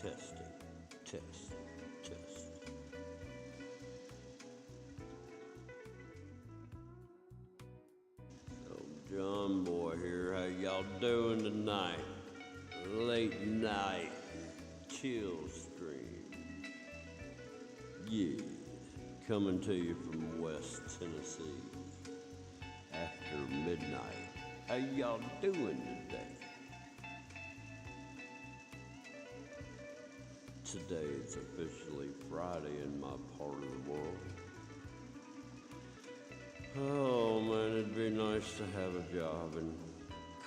Testing, test, test. So John Boy here, how y'all doing tonight? Late night chill stream. Yeah, coming to you from West Tennessee after midnight. How y'all doing today? Today is officially Friday in my part of the world. Oh man, it'd be nice to have a job and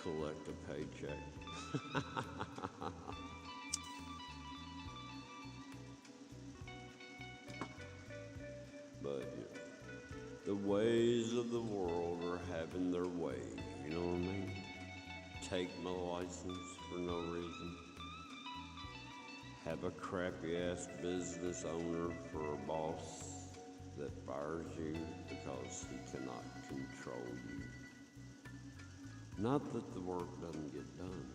collect a paycheck. But the ways of the world are having their way, you know what I mean? Take my license for no reason. Have a crappy ass business owner for a boss that fires you because he cannot control you. Not that the work doesn't get done,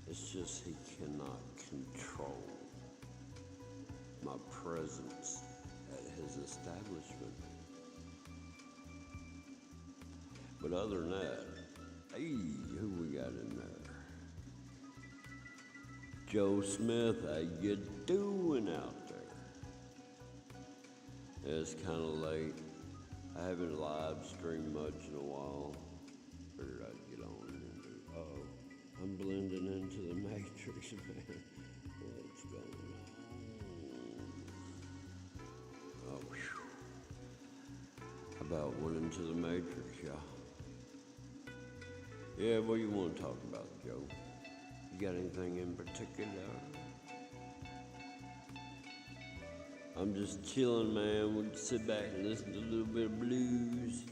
it's just he cannot control my presence at his establishment. But other than that, hey, who we got in there? Joe Smith, how you doing out there? It's kind of late. I haven't live streamed much in a while. Figured I'd get on and do. Uh-oh, I'm blending into the matrix, man. What's going on? Oh, whew. How about went into the matrix, y'all? Yeah, what do you want to talk about, Joe? You got anything in particular? I'm just chilling, man. We'll sit back and listen to a little bit of blues.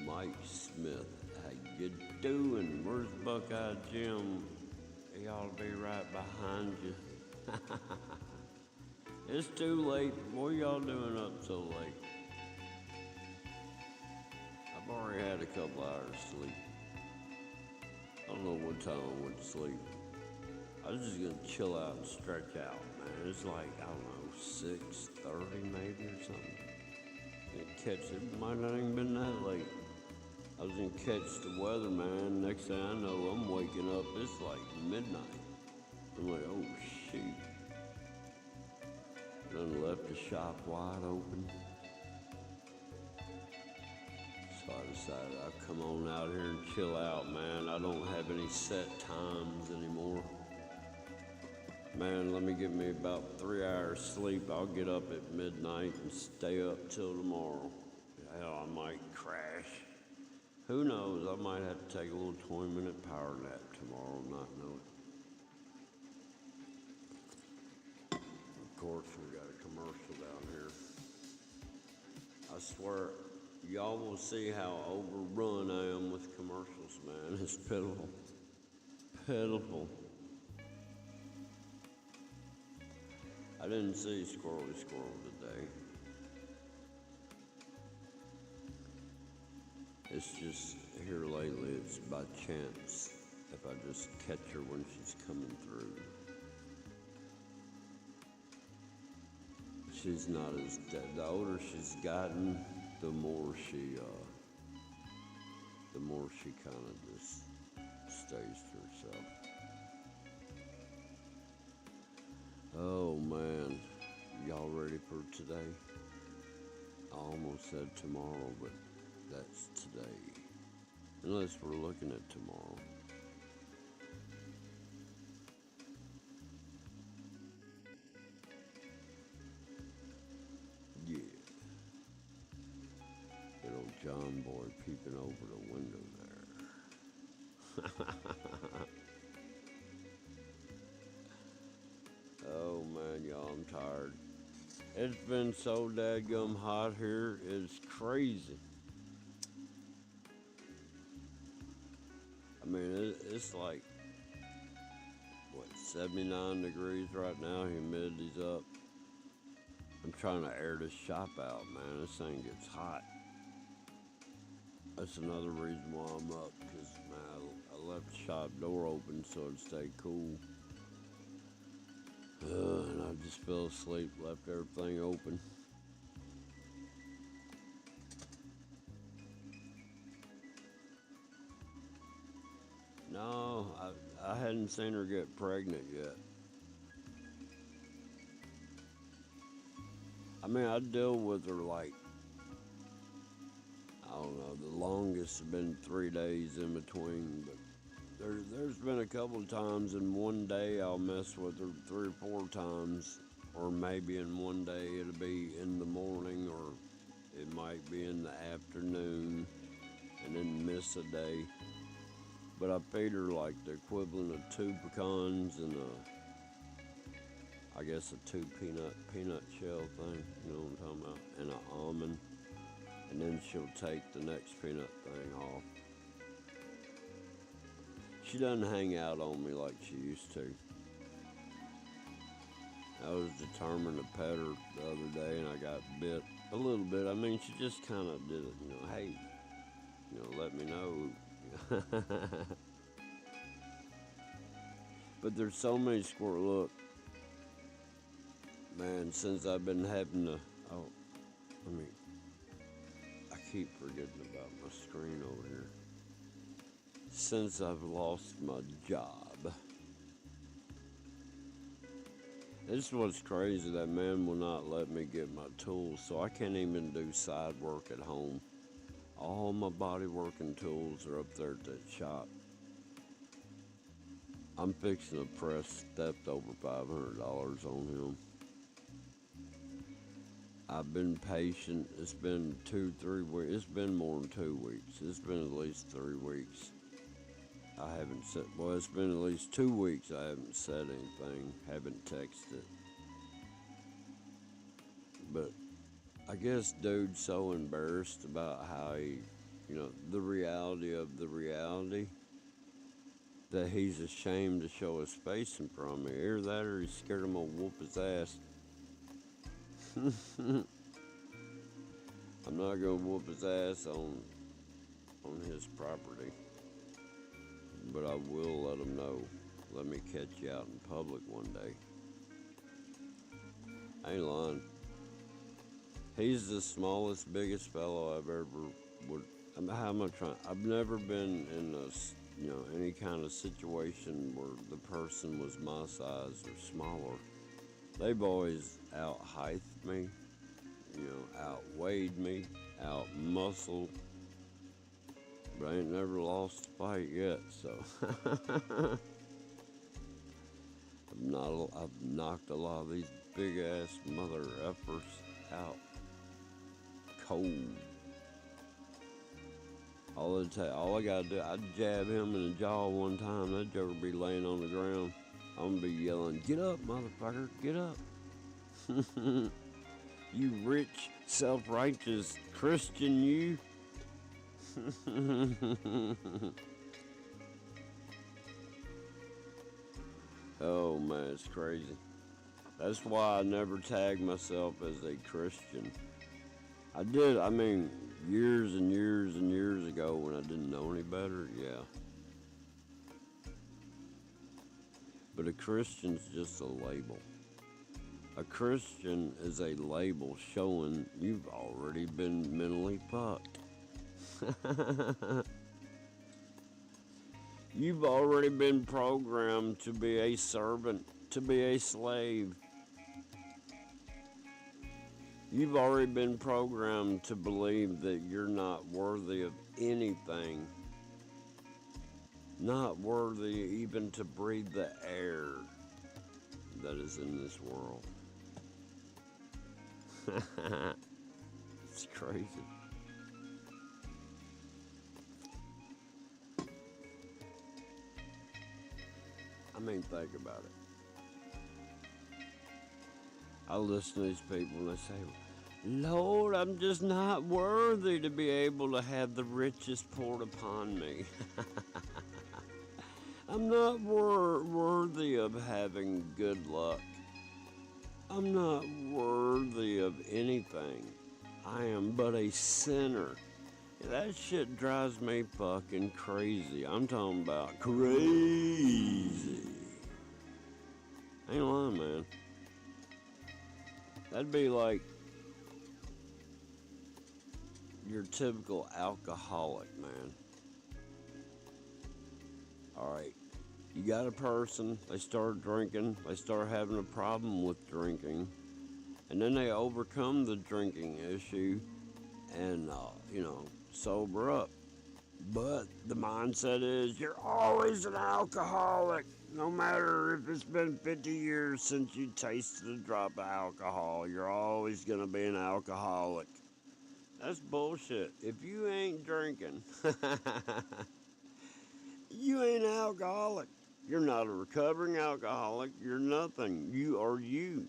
Mike Smith, how you doing? Where's Buckeye Jim? He'll be right behind you. It's too late. What y'all doing up so late? I've already had a couple hours sleep. I don't know what time I went to sleep. I was just gonna chill out and stretch out, man. It's like, I don't know, 6:30 maybe or something. It might not even been that late. I was gonna catch the weather, man. Next thing I know, I'm waking up. It's like midnight. I'm like, oh shoot. Done left the shop wide open. So I decided I'd come on out here and chill out, man. I don't have any set times anymore. Man, let me give me about 3 hours sleep. I'll get up at midnight and stay up till tomorrow. Hell, I might crash. Who knows? I might have to take a little 20-minute power nap tomorrow, not know it. Of course, we got a commercial down here. I swear, y'all will see how overrun I am with commercials, man. It's pitiful. Pitiful. I didn't see Squirrely Squirrel today. It's just, here lately, it's by chance if I just catch her when she's coming through. She's not as dead. The older she's gotten, the more she kind of just stays to herself. Oh man, y'all ready for today? I almost said tomorrow, but that's today. Unless we're looking at tomorrow. Yeah. Good old John Boy peeping over the window there. Oh man, y'all, I'm tired. It's been so dadgum hot here, it's crazy. I mean, it's like, what, 79 degrees right now, humidity's up. I'm trying to air this shop out, man. This thing gets hot. That's another reason why I'm up, because, man, I left the shop door open so it'd stay cool. And I just fell asleep, left everything open. No, I hadn't seen her get pregnant yet. I mean, I deal with her like, I don't know, the longest has been 3 days in between, but there's been a couple of times in one day I'll mess with her 3 or 4 times, or maybe in one day it'll be in the morning, or it might be in the afternoon, and then miss a day. But I feed her like the equivalent of 2 pecans and I guess a 2 peanut shell thing, you know what I'm talking about, and an almond, and then she'll take the next peanut thing off. She doesn't hang out on me like she used to. I was determined to pet her the other day and I got bit a little bit. I mean, she just kind of did it, hey, let me know. But there's so many squirrels. Look, man, since I've been having to, I keep forgetting about my screen over here. Since I've lost my job. This is what's crazy, that man will not let me get my tools, so I can't even do side work at home. All my body working tools are up there at that shop. I'm fixing to press stepped over $500 on him. I've been patient. It's been 2-3 weeks. It's been more than 2 weeks. It's been at least 3 weeks. I haven't said, well, it's been at least 2 weeks I haven't said anything, haven't texted. But I guess dude's so embarrassed about how he, the reality of the reality, that he's ashamed to show his face in front of me. Either that or he's scared I'm gonna whoop his ass. I'm not gonna whoop his ass on his property. But I will let him know. Let me catch you out in public one day. I ain't lying. He's the smallest, biggest fellow I've ever would. How am I trying? I've never been in any kind of situation where the person was my size or smaller. They've always out-heighted me, outweighed me, out-muscled. But I ain't never lost a fight yet, so. I've knocked a lot of these big-ass mother effers out cold. All I gotta do, I'd jab him in the jaw one time, that joker be laying on the ground. I'm gonna be yelling, "Get up, motherfucker, get up." You rich, self-righteous Christian, you. Oh man, it's crazy. That's why I never tagged myself as a Christian. I did, years and years and years ago when I didn't know any better, yeah. But a Christian's just a label. A Christian is a label showing you've already been mentally fucked. You've already been programmed to be a servant, to be a slave. You've already been programmed to believe that you're not worthy of anything. Not worthy even to breathe the air that is in this world. It's crazy. Think about it. I listen to these people and they say, "Lord, I'm just not worthy to be able to have the riches poured upon me. I'm not worthy of having good luck. I'm not worthy of anything. I am but a sinner. That shit drives me fucking crazy. I'm talking about crazy. Ain't lying, man. That'd be like your typical alcoholic, man. Alright, you got a person, they start drinking, they start having a problem with drinking, and then they overcome the drinking issue and, sober up. But the mindset is you're always an alcoholic, no matter if it's been 50 years since you tasted a drop of alcohol. You're always going to be an alcoholic. That's bullshit. If you ain't drinking, you ain't an alcoholic. You're not a recovering alcoholic. You're nothing. You are you.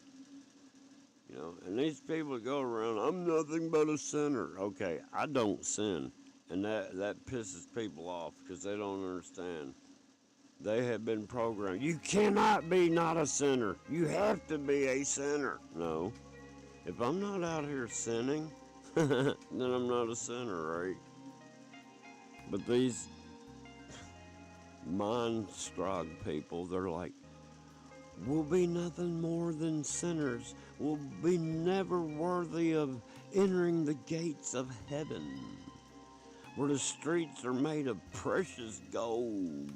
And these people that go around, I'm nothing but a sinner. Okay, I don't sin. And that pisses people off because they don't understand. They have been programmed. You cannot be not a sinner. You have to be a sinner. No. If I'm not out here sinning, then I'm not a sinner, right? But these mind-strog people, they're like, we'll be nothing more than sinners. We'll be never worthy of entering the gates of heaven, where the streets are made of precious gold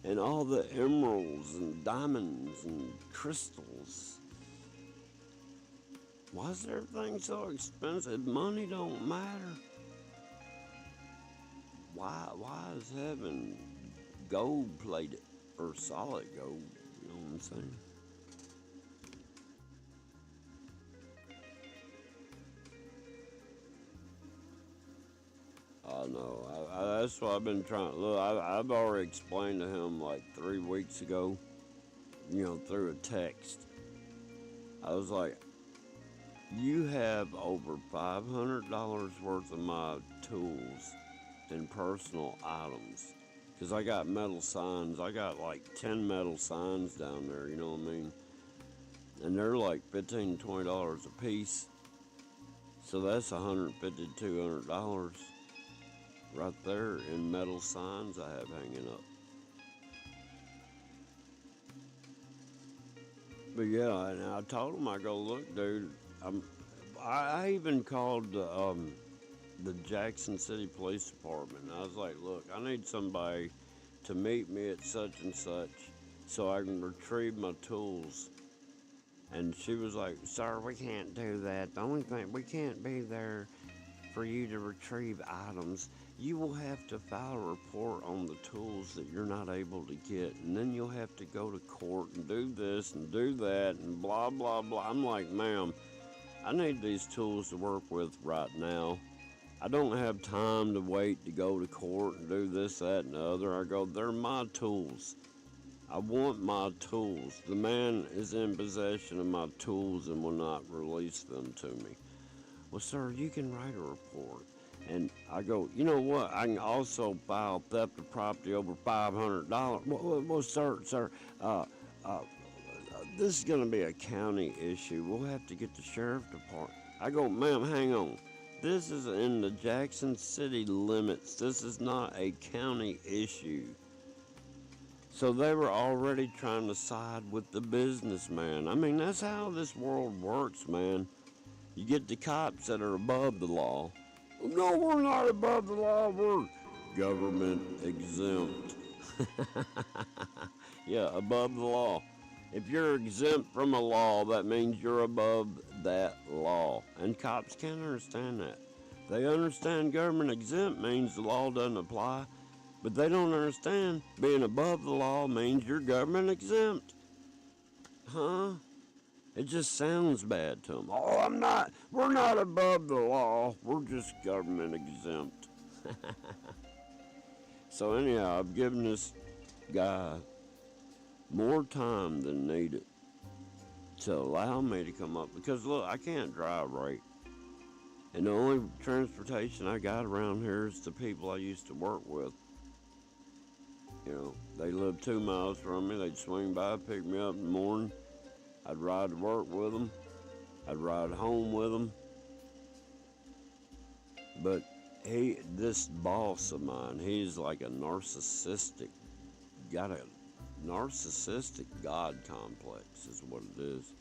and all the emeralds and diamonds and crystals. Why is everything so expensive? Money don't matter. Why is heaven gold plated or solid gold? You know what I'm saying? I know. That's what I've been trying. Look, I've already explained to him like 3 weeks ago, through a text. I was like, you have over $500 worth of my tools and personal items. Because I got metal signs. I got like 10 metal signs down there, you know what I mean? And they're like $15, $20 a piece. So that's $150 to $200 right there in metal signs I have hanging up. But yeah, and I told him, I go, look, dude, I even called the Jackson City Police Department. And I was like, look, I need somebody to meet me at such and such so I can retrieve my tools. And she was like, sir, we can't do that. The only thing, we can't be there for you to retrieve items. You will have to file a report on the tools that you're not able to get, and then you'll have to go to court and do this and do that and blah, blah, blah. I'm like, ma'am, I need these tools to work with right now. I don't have time to wait to go to court and do this, that, and the other. I go, they're my tools. I want my tools. The man is in possession of my tools and will not release them to me. Well, sir, you can write a report. And I go, you know what? I can also file theft of property over $500. Well, sir, this is going to be a county issue. We'll have to get the sheriff department. I go, ma'am, hang on. This is in the Jackson City limits. This is not a county issue. So they were already trying to side with the businessman. I mean, that's how this world works, man. You get the cops that are above the law. No, we're not above the law. We're government exempt. Yeah, above the law. If you're exempt from a law, that means you're above that law. And cops can't understand that. They understand government exempt means the law doesn't apply, but they don't understand being above the law means you're government exempt. Huh? It just sounds bad to them. Oh, we're not above the law. We're just government exempt. So anyhow, I've given this guy more time than needed to allow me to come up. Because look, I can't drive right. And the only transportation I got around here is the people I used to work with. They lived 2 miles from me. They'd swing by, pick me up in the morning, I'd ride to work with him. I'd ride home with him. But this boss of mine, he's like a got a narcissistic God complex, is what it is.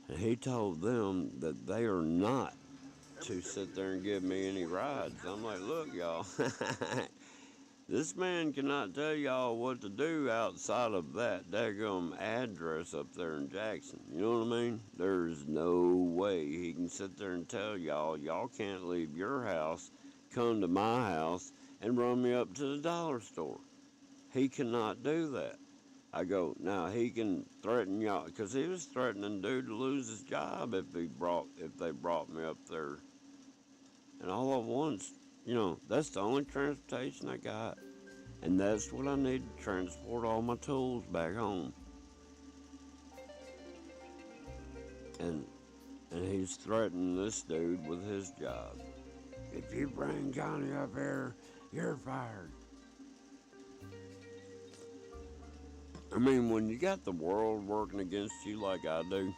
And he told them that they are not to sit there and give me any rides. I'm like, look, y'all, this man cannot tell y'all what to do outside of that daggum address up there in Jackson. You know what I mean? There's no way he can sit there and tell y'all can't leave your house, come to my house, and run me up to the dollar store. He cannot do that. I go, now he can threaten y'all, because he was threatening dude to lose his job if they brought me up there. And all at once, that's the only transportation I got. And that's what I need to transport all my tools back home. And he's threatening this dude with his job. If you bring Johnny up here, you're fired. I mean, when you got the world working against you like I do,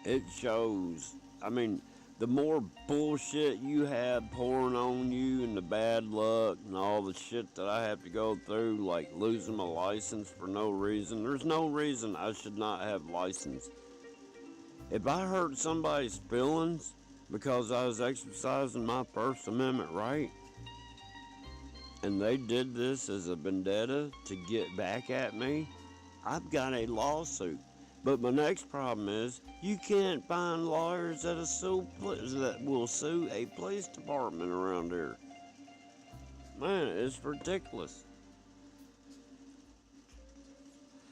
it shows. I mean, the more bullshit you have pouring on you and the bad luck and all the shit that I have to go through, like losing my license for no reason. There's no reason I should not have license. If I hurt somebody's feelings because I was exercising my First Amendment right, and they did this as a vendetta to get back at me, I've got a lawsuit. But my next problem is you can't find lawyers that will sue a police department around here. Man, it's ridiculous.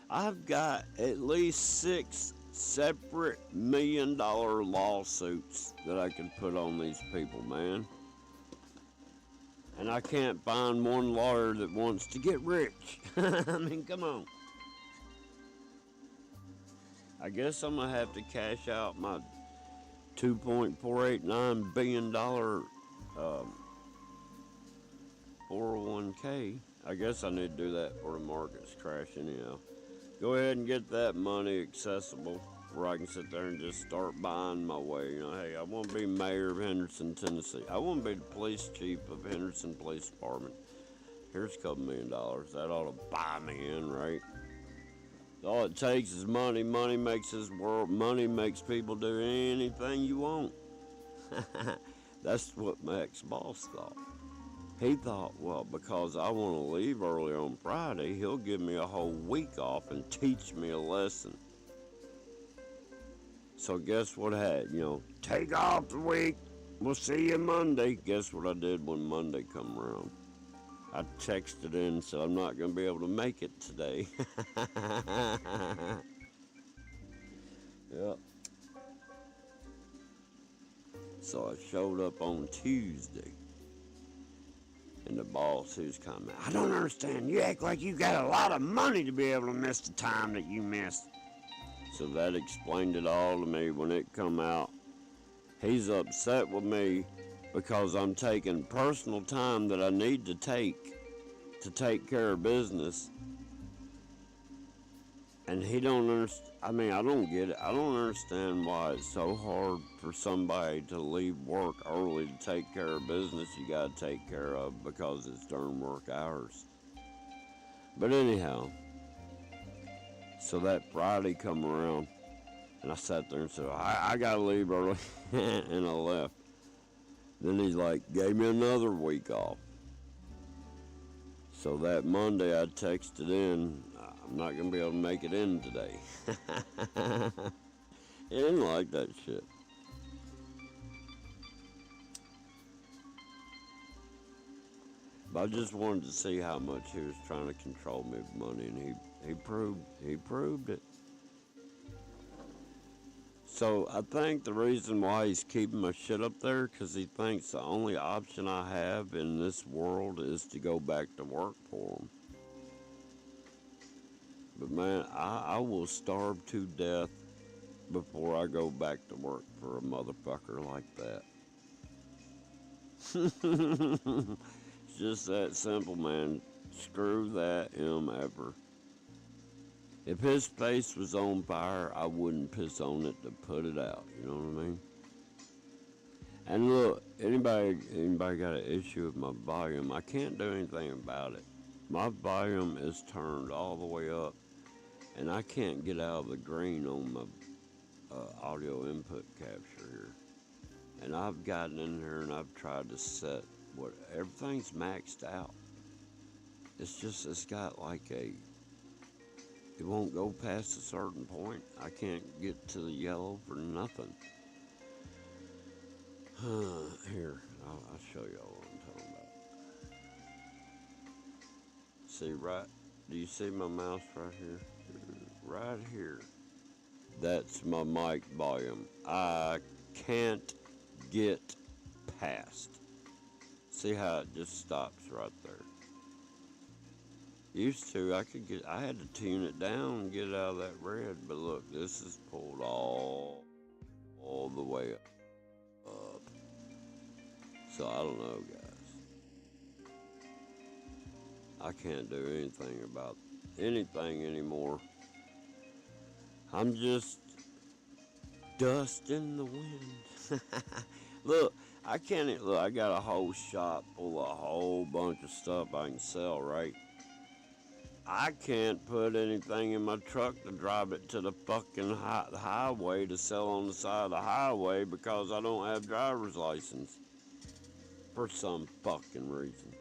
I've got at least 6 separate $1 million lawsuits that I could put on these people, man. And I can't find one lawyer that wants to get rich. I mean, come on. I guess I'm going to have to cash out my $2.489 billion 401k. I guess I need to do that before the market's crashing anyhow. Go ahead and get that money accessible where I can sit there and just start buying my way. Hey, I want to be mayor of Henderson, Tennessee. I want to be the police chief of Henderson Police Department. Here's a couple $1 million. That ought to buy me in, right? All it takes is money. Money makes this world. Money makes people do anything you want. That's what my ex-boss thought. He thought, well, because I want to leave early on Friday, he'll give me a whole week off and teach me a lesson. So guess what I had? Take off the week. We'll see you Monday. Guess what I did when Monday come around? I texted in and said I'm not going to be able to make it today. Yep. So I showed up on Tuesday. And the boss who's coming, I don't understand. You act like you got a lot of money to be able to miss the time that you missed. So that explained it all to me when it come out. He's upset with me because I'm taking personal time that I need to take care of business. And he don't understand. I mean, I don't get it. I don't understand why it's so hard for somebody to leave work early to take care of business you got to take care of because it's during work hours. But anyhow, so that Friday come around, and I sat there and said, I got to leave early, and I left. Then he's like, gave me another week off. So that Monday I texted in, I'm not going to be able to make it in today. He didn't like that shit. But I just wanted to see how much he was trying to control me with money, and he proved it. So I think the reason why he's keeping my shit up there, because he thinks the only option I have in this world is to go back to work for him. But man, I will starve to death before I go back to work for a motherfucker like that. It's just that simple, man. Screw that ever. If his face was on fire, I wouldn't piss on it to put it out. You know what I mean? And look, anybody got an issue with my volume? I can't do anything about it. My volume is turned all the way up, and I can't get out of the green on my audio input capture here. And I've gotten in here and I've tried to set what everything's maxed out. It's got like it won't go past a certain point. I can't get to the yellow for nothing. Here, I'll show y'all what I'm talking about. See, do you see my mouse right here? Right here. That's my mic volume. I can't get past. See how it just stops right there? Used to, I had to tune it down and get it out of that red, but look, this is pulled all the way up. So I don't know, guys. I can't do anything about anything anymore. I'm just dust in the wind. Look, I got a whole shop full of a whole bunch of stuff I can sell, right? I can't put anything in my truck to drive it to the fucking highway to sell on the side of the highway because I don't have driver's license. For some fucking reason.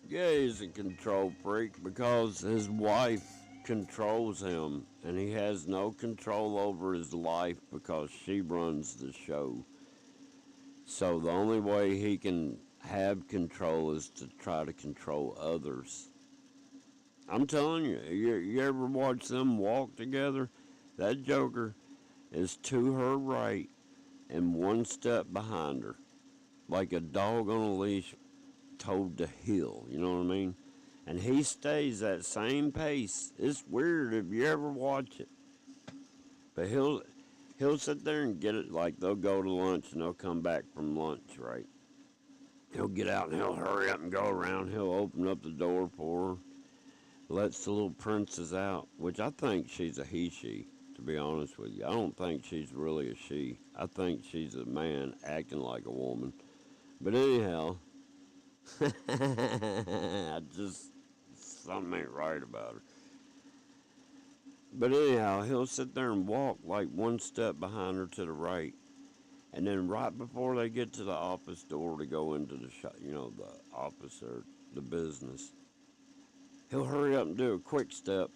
Yeah, he's a control freak because his wife controls him and he has no control over his life because she runs the show. So the only way he can have control is to try to control others. I'm telling you, you ever watch them walk together? That joker is to her right and one step behind her. Like a dog on a leash told to heel, you know what I mean? And he stays that same pace. It's weird if you ever watch it. But he'll sit there and get it, like they'll go to lunch and they'll come back from lunch, right? He'll get out and he'll hurry up and go around. He'll open up the door for her. Lets the little princess out, which I think she's a he-she, to be honest with you. I don't think she's really a she. I think she's a man acting like a woman. But anyhow, something ain't right about her. But anyhow, he'll sit there and walk like one step behind her to the right. And then right before they get to the office door to go into the shop, the office or the business, he'll hurry up and do a quick step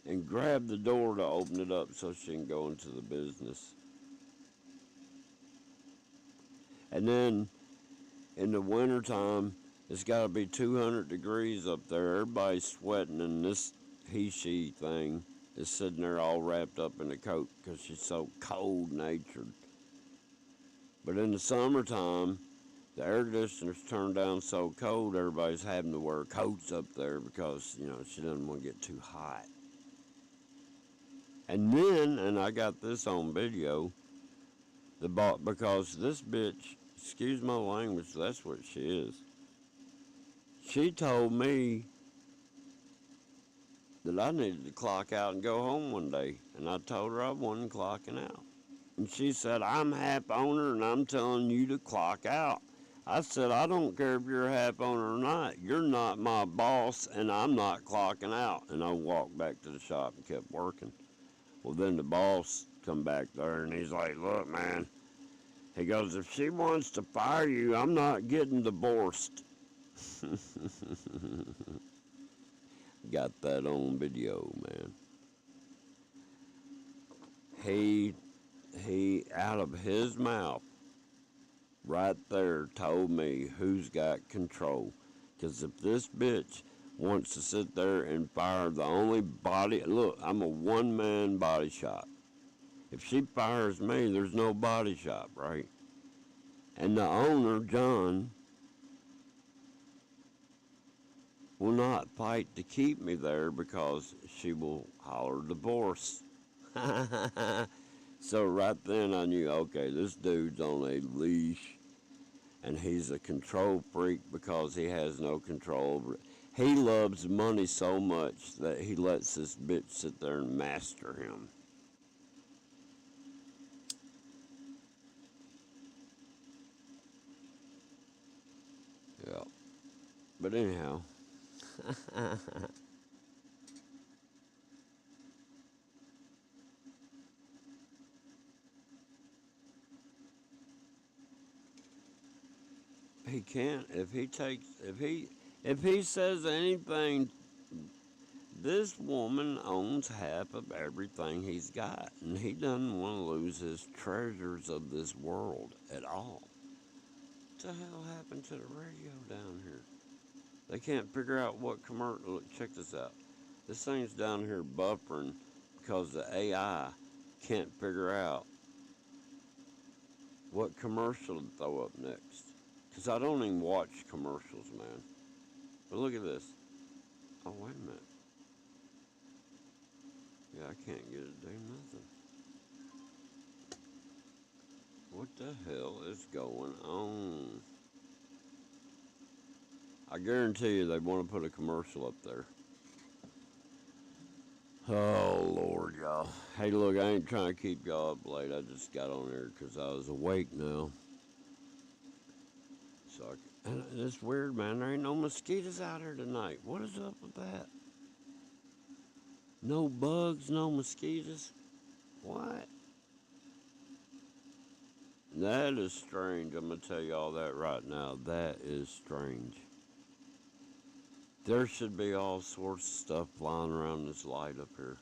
and grab the door to open it up so she can go into the business. And then in the wintertime, it's got to be 200 degrees up there. Everybody's sweating, and this he-she thing is sitting there all wrapped up in a coat because she's so cold-natured. But in the summertime, the air conditioner's turned down so cold, everybody's having to wear coats up there because, she doesn't want to get too hot. And then, and I got this on video, because this bitch, excuse my language, that's what she is. She told me that I needed to clock out and go home one day. And I told her I wasn't clocking out. And she said, I'm half owner and I'm telling you to clock out. I said, I don't care if you're a half owner or not. You're not my boss and I'm not clocking out. And I walked back to the shop and kept working. Well, then the boss come back there and he's like, look, man. He goes, if she wants to fire you, I'm not getting divorced. Got that on video, man. He out of his mouth right there told me who's got control. Because if this bitch wants to sit there and fire the only body, look, I'm a one-man body shop. If she fires me, there's no body shop, right? And the owner, John, will not fight to keep me there because she will holler divorce. So right then I knew, okay, this dude's on a leash And he's a control freak because he has no control. He loves money so much that he lets this bitch sit there and master him. Yeah. But anyhow, he can't if he says anything. This woman owns half of everything he's got, and he doesn't want to lose his treasures of this world at all. What the hell happened to the radio down here? They can't figure out what commercial. Look, check this out. This thing's down here buffering because the AI can't figure out what commercial to throw up next. Because I don't even watch commercials, man. But look at this. Oh, wait a minute. Yeah, I can't get it to do nothing. What the hell is going on? I guarantee you they want to put a commercial up there. Oh, Lord, y'all. Hey, look, I ain't trying to keep y'all up late. I just got on here because I was awake now. So, and it's weird, man. There ain't no mosquitoes out here tonight. What is up with that? No bugs, no mosquitoes. What? That is strange. I'm going to tell you all that right now. That is strange. There should be all sorts of stuff flying around this light up here.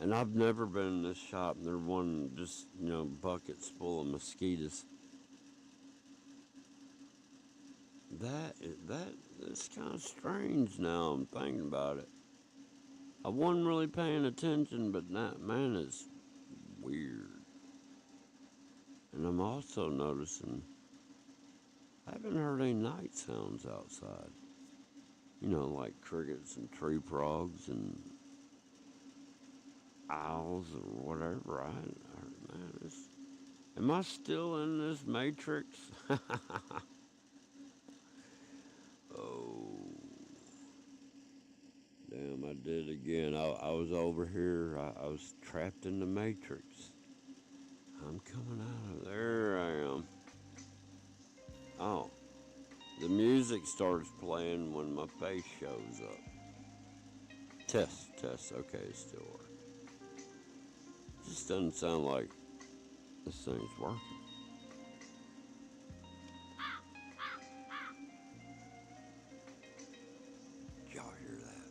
And I've never been in this shop and there's one just, buckets full of mosquitoes. That's kind of strange now I'm thinking about it. I wasn't really paying attention, but that, man, it's weird. And I'm also noticing I haven't heard any night sounds outside. Like crickets and tree frogs and owls or whatever. Man, am I still in this matrix? Oh, damn, I did again. I was over here. I was trapped in the matrix. I'm coming out of there. I am. Oh, the music starts playing when my face shows up. Test. Okay, it's still working. Just doesn't sound like this thing's working. Did y'all hear that?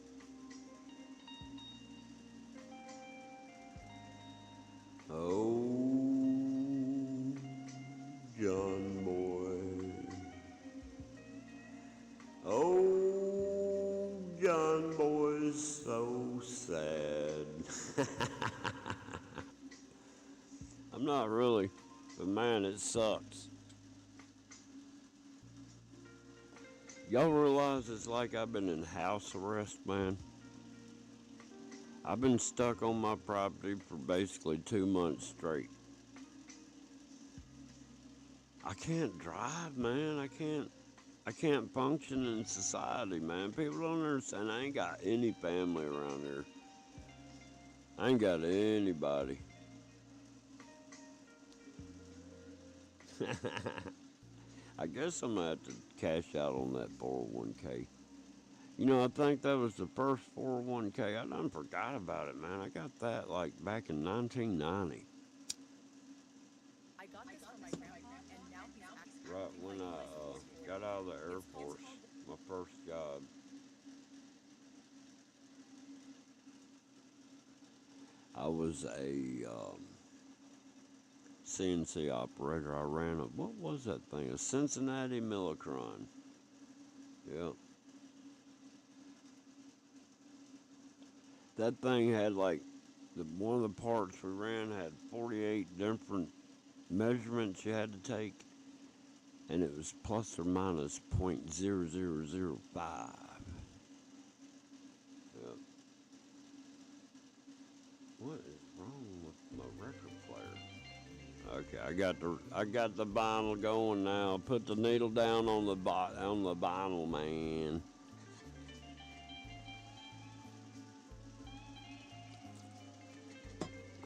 Oh, John boy. Oh, John boy's so sad. I'm not really, but man, it sucks. Y'all realize it's like I've been in house arrest, man? I've been stuck on my property for basically 2 months straight. I can't drive, man. I can't function in society, man. People don't understand. I ain't got any family around here. I ain't got anybody. I guess I'm gonna have to cash out on that 401k. I think that was the first 401k. I done forgot about it, man. I got that like back in 1990. Right when I got out of the Air Force, my first job. I was a CNC operator. I ran what was that thing? A Cincinnati Millicron. Yep. That thing had like one of the parts we ran had 48 different measurements you had to take, and it was plus or minus .0005. Yep. What is wrong with my record player? Okay, I got the vinyl going now. Put the needle down on the vinyl, man.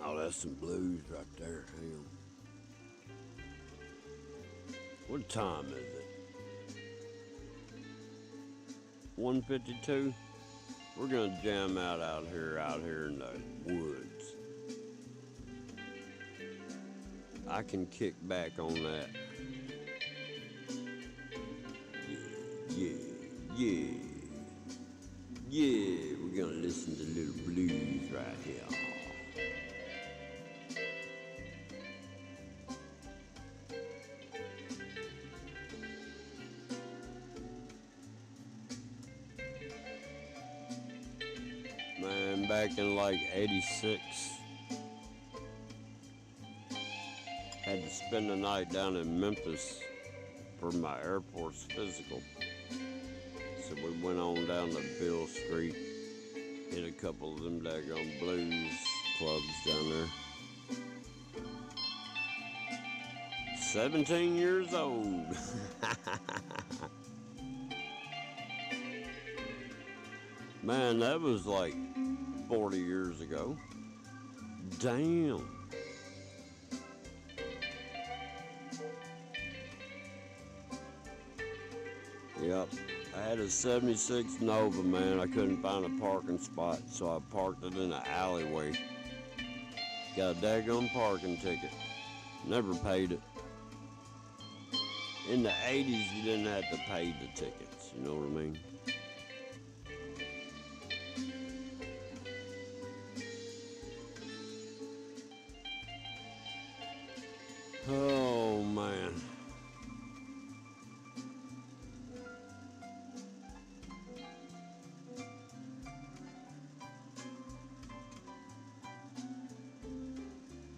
Oh, that's some blues right there. Hang on. What time is it? 1:52. We're gonna jam out here in the woods. I can kick back on that. Yeah, yeah, yeah. We're gonna listen to little blues right here. Man, back in like '86, had to spend the night down in Memphis for my Air Force physical. So we went on down to Bill Street, hit a couple of them daggone blues clubs down there. 17 years old. Man, that was like 40 years ago. Damn. Yep. I had a 76 Nova, man. I couldn't find a parking spot, so I parked it in an alleyway. Got a daggone parking ticket. Never paid it. In the 80s, you didn't have to pay the tickets, you know what I mean? Oh, man.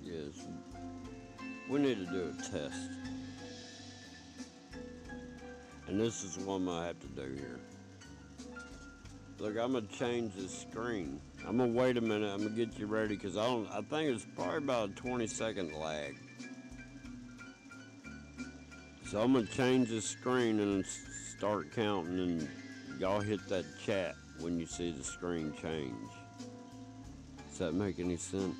Yes. We need to do a test. And this is one I have to do here. Look, I'm gonna change this screen. I'm gonna wait a minute. I'm gonna get you ready because I think it's probably about a 20-second lag. So I'm gonna change the screen and start counting, and y'all hit that chat when you see the screen change. Does that make any sense?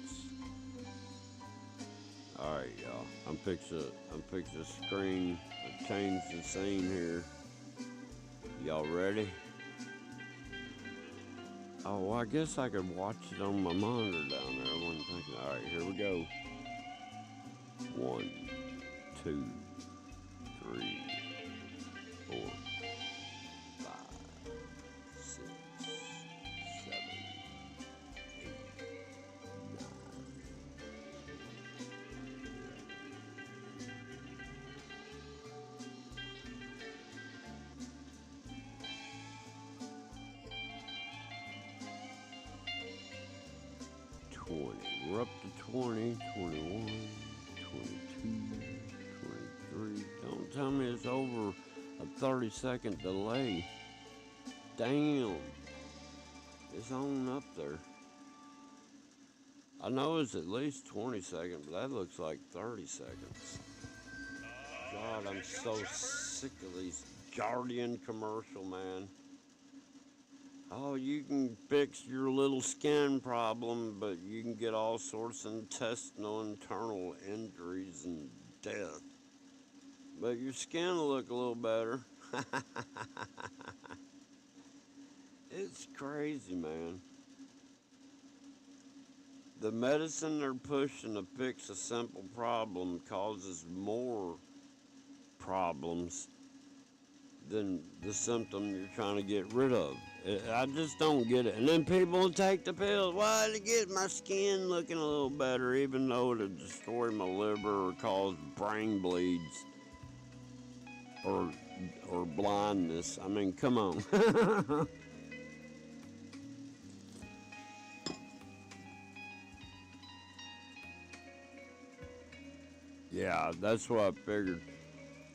All right, y'all. I'm fixing the screen. I changed the scene here. Y'all ready? Oh, well, I guess I could watch it on my monitor down there. I wasn't thinking. All right, here we go. 1, 2, 3, 4, 5, 6, 7, 8, 9. 20. We're up to 20, 21, 22, 23. Don't tell me it's over a 30-second delay. Damn. It's on up there. I know it's at least 20 seconds, but that looks like 30 seconds. God, I'm so sick of these Guardian commercial, man. Oh, you can fix your little skin problem, but you can get all sorts of intestinal internal injuries and death. But your skin will look a little better. It's crazy, man. The medicine they're pushing to fix a simple problem causes more problems than the symptom you're trying to get rid of. I just don't get it. And then people will take the pills. Why, to get my skin looking a little better, even though it'll destroy my liver or cause brain bleeds or blindness. I mean, come on. Yeah, that's what I figured.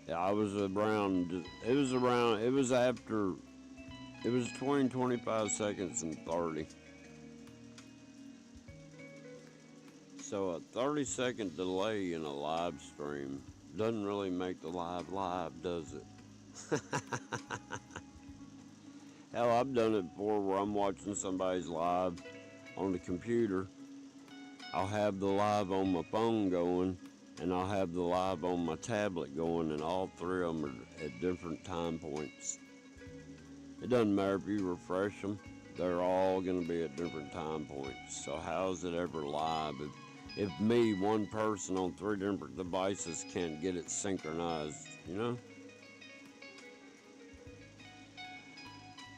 Yeah, I was around, it was after, it was 20, 25 seconds and 30. So a 30-second delay in a live stream doesn't really make the live, does it? Hell, I've done it before where I'm watching somebody's live on the computer. I'll have the live on my phone going, and I'll have the live on my tablet going, and all three of them are at different time points. It doesn't matter if you refresh them, they're all going to be at different time points. So how is it ever live if me, one person on three different devices, can't get it synchronized, you know?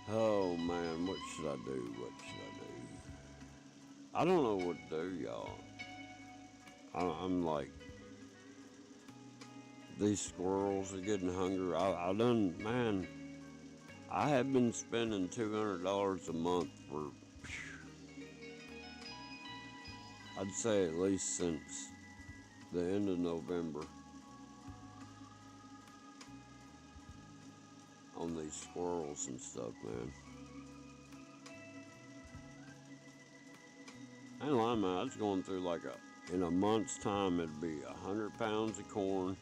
Oh man, what should I do? What should I do? I don't know what to do, y'all. I'm like, these squirrels are getting hungry. Man, I have been spending $200 a month for, I'd say at least since the end of November on these squirrels and stuff, man. I ain't lying, man. I was going through in a month's time, it'd be 100 pounds of corn,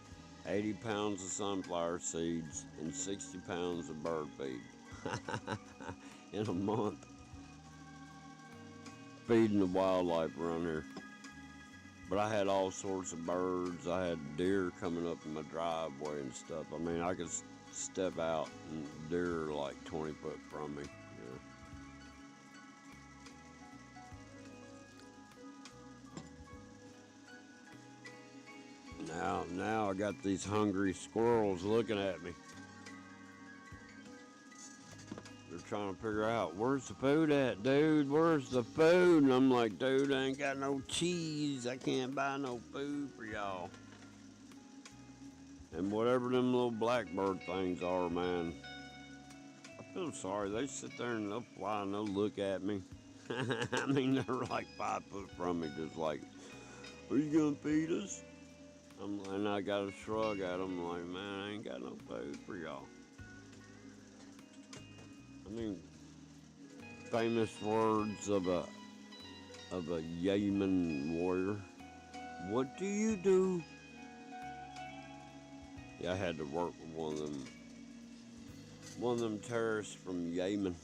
80 pounds of sunflower seeds, and 60 pounds of bird feed. In a month. Feeding the wildlife around here. But I had all sorts of birds. I had deer coming up in my driveway and stuff. I mean, I could step out and deer are like 20 foot from me. Now I got these hungry squirrels looking at me. They're trying to figure out, where's the food at, dude? Where's the food? And I'm like, dude, I ain't got no cheese. I can't buy no food for y'all. And whatever them little blackbird things are, man, I feel sorry. They sit there and they'll fly and they'll look at me. I mean, they're like 5 foot from me, just like, are you gonna feed us? And I got a shrug at them, like, man, I ain't got no food for y'all. I mean, famous words of a Yemen warrior. What do you do? Yeah, I had to work with one of them terrorists from Yemen.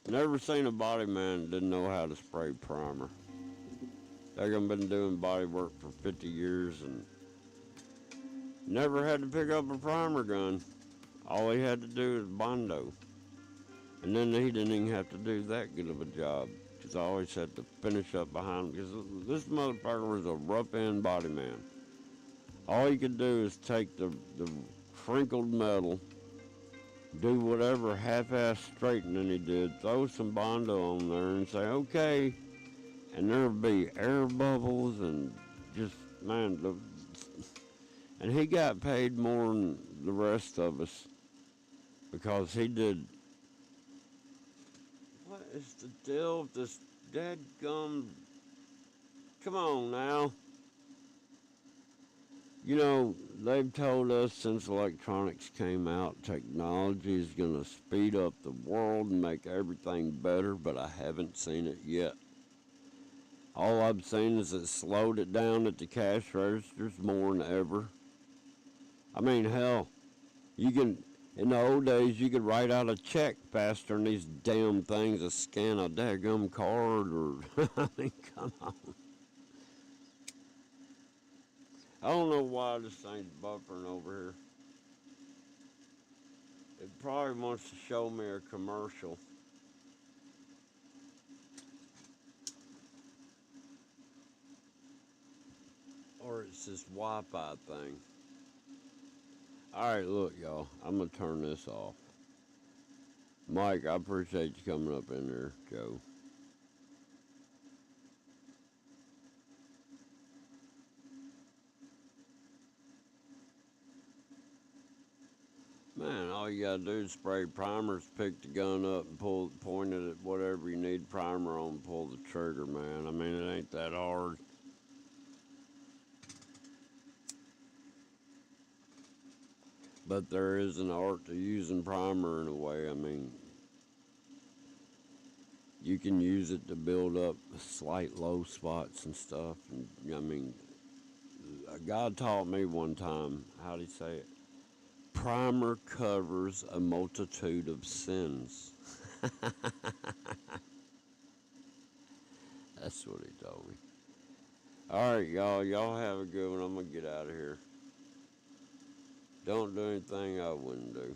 Never seen a body man that didn't know how to spray primer. They've been doing body work for 50 years and never had to pick up a primer gun. All he had to do is Bondo. And then he didn't even have to do that good of a job, because I always had to finish up behind him, because this motherfucker was a rough-end body man. All he could do is take the crinkled metal, do whatever half-ass straightening he did, throw some Bondo on there and say, okay, and there'd be air bubbles and just, man, and he got paid more than the rest of us because he did. What is the deal with this dadgum? Come on now. You know, they've told us since electronics came out, technology is going to speed up the world and make everything better, but I haven't seen it yet. All I've seen is it slowed it down at the cash registers more than ever. I mean, hell, in the old days, you could write out a check faster than these damn things to scan a daggum card or, I mean, come on. I don't know why this thing's buffering over here. It probably wants to show me a commercial. Or it's this Wi-Fi thing. Alright, look, y'all. I'm going to turn this off. Mike, I appreciate you coming up in there, Joe. Man, all you gotta do is spray primers, pick the gun up and point it at whatever you need primer on, pull the trigger, man. I mean, it ain't that hard. But there is an art to using primer in a way. I mean, you can use it to build up slight low spots and stuff. And I mean, God taught me one time, how do you say it? Primer covers a multitude of sins. That's what he told me. All right, y'all. Y'all have a good one. I'm going to get out of here. Don't do anything I wouldn't do.